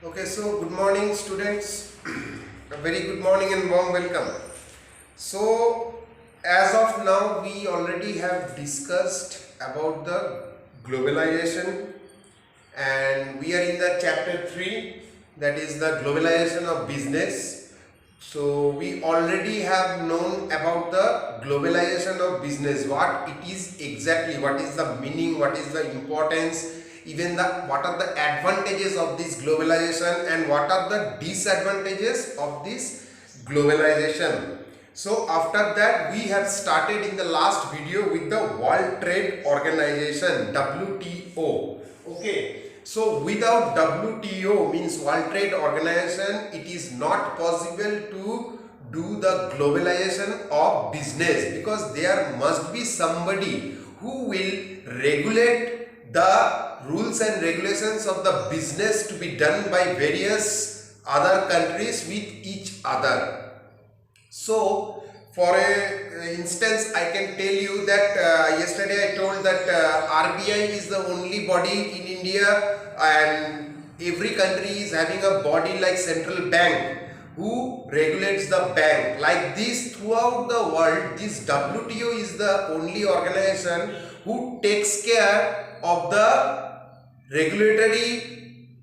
Okay, so good morning, students. A very good morning and warm welcome. So, as of now, we already have discussed about the globalization, and we are in the chapter 3, that is the globalization of business. So, we already have known about the globalization of business, what it is exactly, what is the meaning, what is the importance, even what are the advantages of this globalization and what are the disadvantages of this globalization. So after that, we have started in the last video with the World Trade Organization, WTO. Okay, so without WTO, means World Trade Organization, it is not possible to do the globalization of business, because there must be somebody who will regulate the rules and regulations of the business to be done by various other countries with each other. So for a instance, I can tell you that yesterday I told that RBI is the only body in India, and every country is having a body like central bank who regulates the bank. Like this, throughout the world, this WTO is the only organization who takes care of the regulatory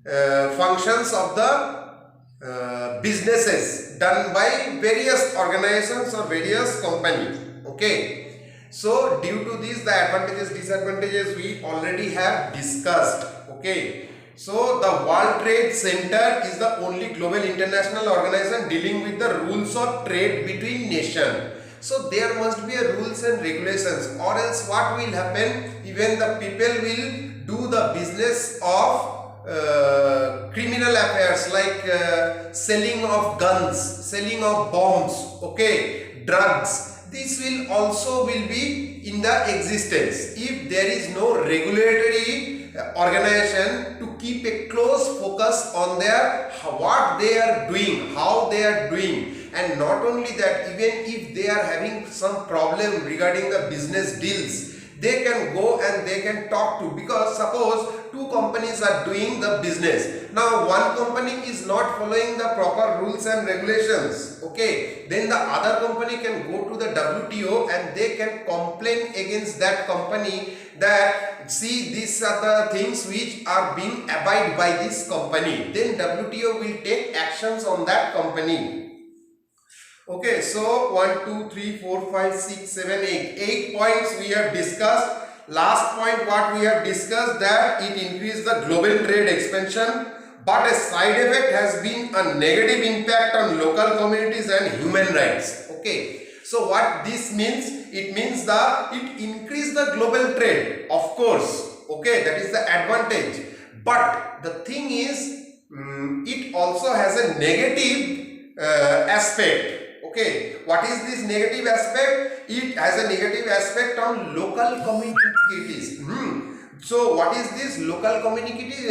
functions of the businesses done by various organizations or various companies. Okay, so due to this, the advantages, disadvantages we already have discussed. Okay, so the World Trade Center is the only global international organization dealing with the rules of trade between nations. So there must be a rules and regulations, or else what will happen? Even the people will do the business of criminal affairs like selling of guns, selling of bombs, okay, drugs. This will also will be in the existence if there is no regulatory organization to keep a close focus on their what they are doing, how they are doing. And not only that, even if they are having some problem regarding the business deals, they can go and they can talk to, because suppose two companies are doing the business. Now one company is not following the proper rules and regulations, okay, then the other company can go to the WTO and they can complain against that company that, see, these are the things which are being abided by this company. Then WTO will take actions on that company. Okay, so 1, 2, 3, 4, 5, 6, 7, 8. 8 points we have discussed. Last point what we have discussed, that it increased the global trade expansion, but a side effect has been a negative impact on local communities and human rights. Okay, so what this means? It means that it increased the global trade, of course. Okay, that is the advantage. But the thing is, it also has a negative aspect. Okay, what is this negative aspect? It has a negative aspect on local communities. So what is this local communities?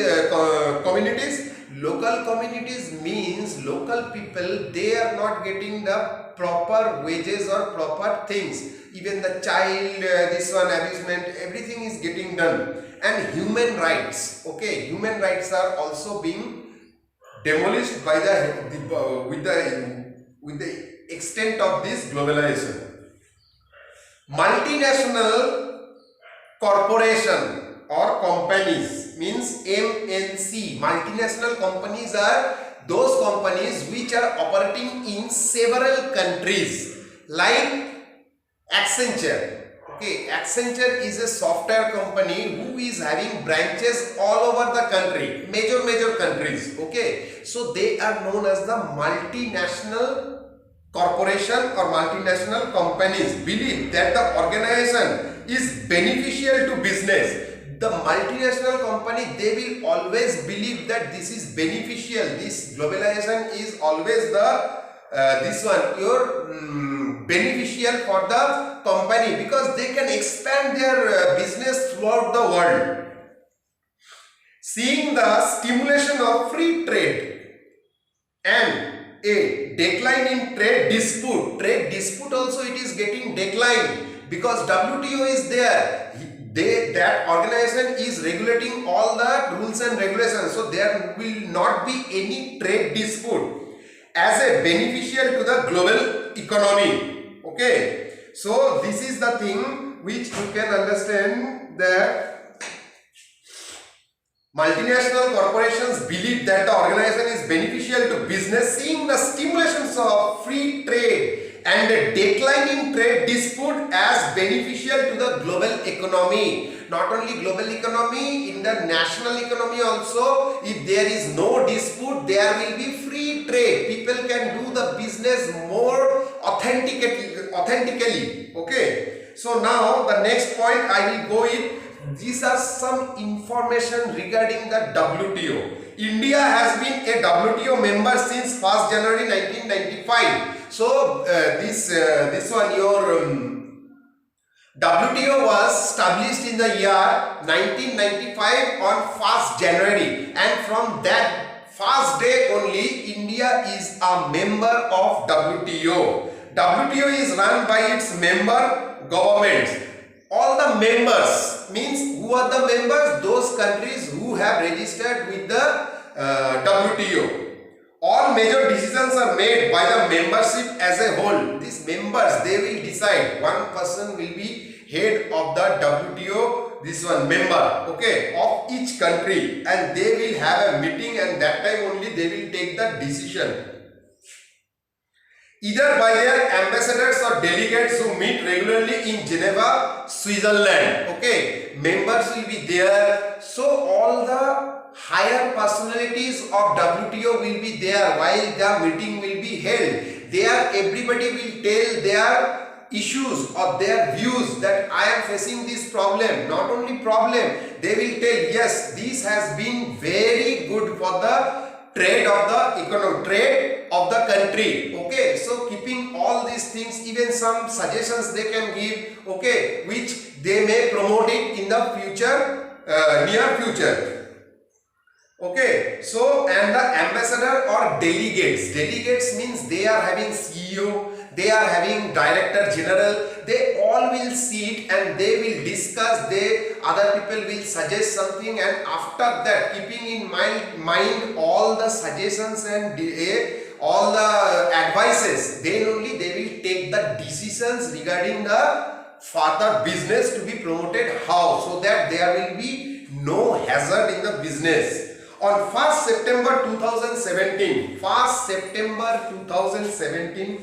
Local communities means local people, they are not getting the proper wages or proper things. Even the child, this one, abusement, everything is getting done. And human rights, okay, human rights are also being demolished by with the extent of this globalization. Multinational corporation or companies, means MNC. Multinational companies are those companies which are operating in several countries, like Accenture. Okay, Accenture is a software company who is having branches all over the country, major countries. Okay, so they are known as the multinational corporation or multinational companies. Believe that the organization is beneficial to business. The multinational company, they will always believe that this is beneficial. This globalization is always the this one your beneficial for the company, because they can expand their business throughout the world. Seeing the stimulation of free trade and a decline in trade dispute also it is getting declined, because WTO is there. that organization is regulating all the rules and regulations, so there will not be any trade dispute as a beneficial to the global economy. Okay, so this is the thing which you can understand, that multinational corporations believe that the organization is beneficial to business, seeing the stimulations of free trade and a decline in trade dispute as beneficial to the global economy. Not only global economy, in the national economy also, if there is no dispute, there will be free trade. People can do the business more authentically. Okay. So now the next point I will go in. These are some information regarding the WTO. India has been a WTO member since 1st January 1995. So this one, your WTO was established in the year 1995 on 1st January, and from that first day only India is a member of WTO. WTO is run by its member governments. All the members means, who are the members? Those countries who have registered with the WTO. All major decisions are made by the membership as a whole. These members, they will decide. One person will be head of the WTO, this one member, okay, of each country, and they will have a meeting, and that time only they will take the decision. Either by their ambassadors or delegates who meet regularly in Geneva, Switzerland. Okay, members will be there. So all the higher personalities of WTO will be there while the meeting will be held. There everybody will tell their issues or their views, that I am facing this problem. Not only problem, they will tell, yes, this has been very good for the trade of the economy, trade of the country. Okay, so keeping all these things, even some suggestions they can give, okay, which they may promote it in the future, near future. Okay, so and the ambassador or delegates means they are having CEO, they are having director general, they all will sit and they will discuss, other people will suggest something, and after that, keeping in mind all the suggestions and all the advices, then only they will take the decisions regarding the further business to be promoted how, so that there will be no hazard in the business. On 1st September 2017,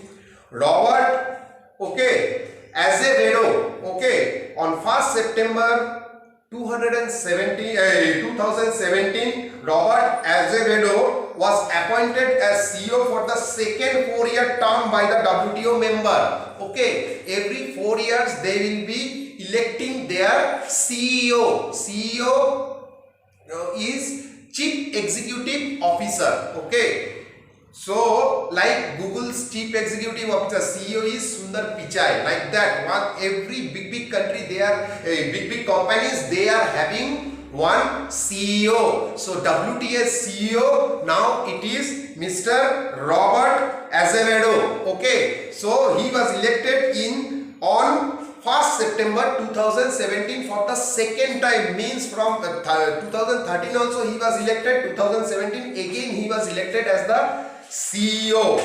Robert, okay, Azevedo, okay, on 1st September 2017, Robert Azevedo was appointed as CEO for the second 4-year term by the WTO member. Okay, every 4 years they will be electing their CEO. CEO is Chief Executive Officer. Okay, so like Google's Chief Executive Officer, CEO is Sundar Pichai. Like that, every big country, they are big companies, they are having one CEO. So WTO CEO now it is Mr. Robert Azevedo. Okay, so he was elected on 1st September 2017 for the second time, means from 2013 also he was elected, 2017 again he was elected as the CEO.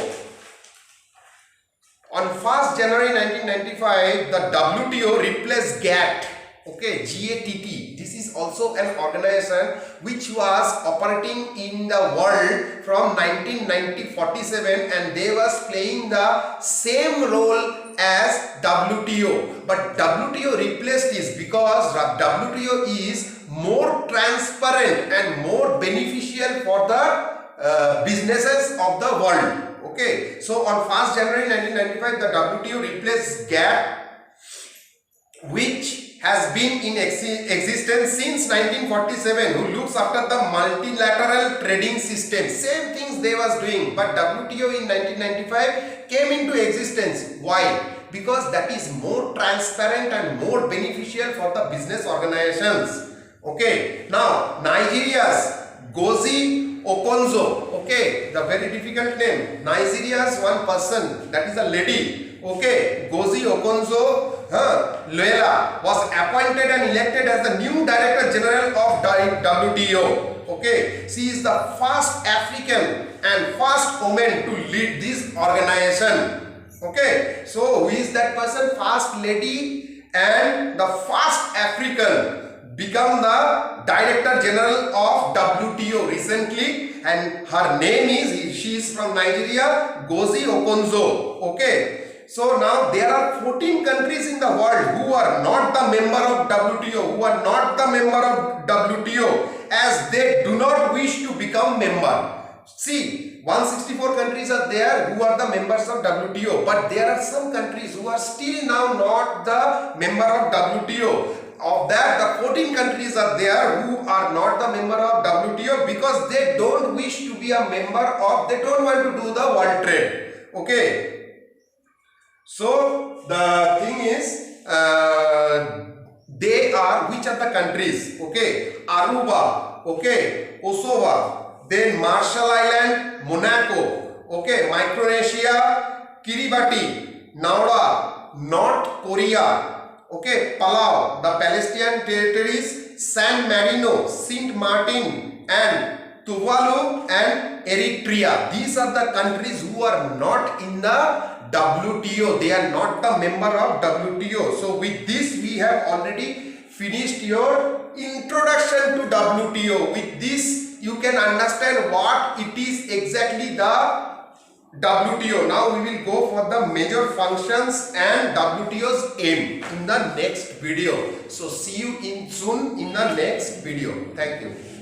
On 1st January 1995, the WTO replaced GATT. Okay, GATT. This is also an organization which was operating in the world from 1947, and they was playing the same role as WTO. But WTO replaced this because WTO is more transparent and more beneficial for the businesses of the world. Okay, so on 1st January 1995, the WTO replaced GATT, which has been in existence since 1947, who looks after the multilateral trading system. Same things they was doing, but WTO in 1995 came into existence. Why? Because that is more transparent and more beneficial for the business organizations. Okay, now Nigeria's Gozi Okonjo, okay, the very difficult name. Nigeria's one person, that is a lady, okay, Gozi Okonjo Loyola was appointed and elected as the new Director General of WTO. Okay, she is the first African and first woman to lead this organization. Okay, so who is that person? First lady and the first African become the Director General of WTO recently, and her name is, she is from Nigeria, Ngozi Okonjo. Okay. So now there are 14 countries in the world who are not the member of WTO, as they do not wish to become member. See, 164 countries are there who are the members of WTO, but there are some countries who are still now not the member of WTO. Of that, the 14 countries are there who are not the member of WTO because they don't wish to be a member of, they don't want to do the world trade. Okay. So the thing is, they are, which are the countries? Okay, Aruba, okay, Kosovo, then Marshall Island, Monaco, okay, Micronesia, Kiribati, Nauru, North Korea, okay, Palau, the Palestinian territories, San Marino, Saint Martin, and Tuvalu and Eritrea. These are the countries who are not in the WTO. They are not the member of WTO. So with this we have already finished your introduction to WTO. With this you can understand what it is exactly the WTO. Now we will go for the major functions and WTO's aim in the next video. So see you soon in the next video. Thank you.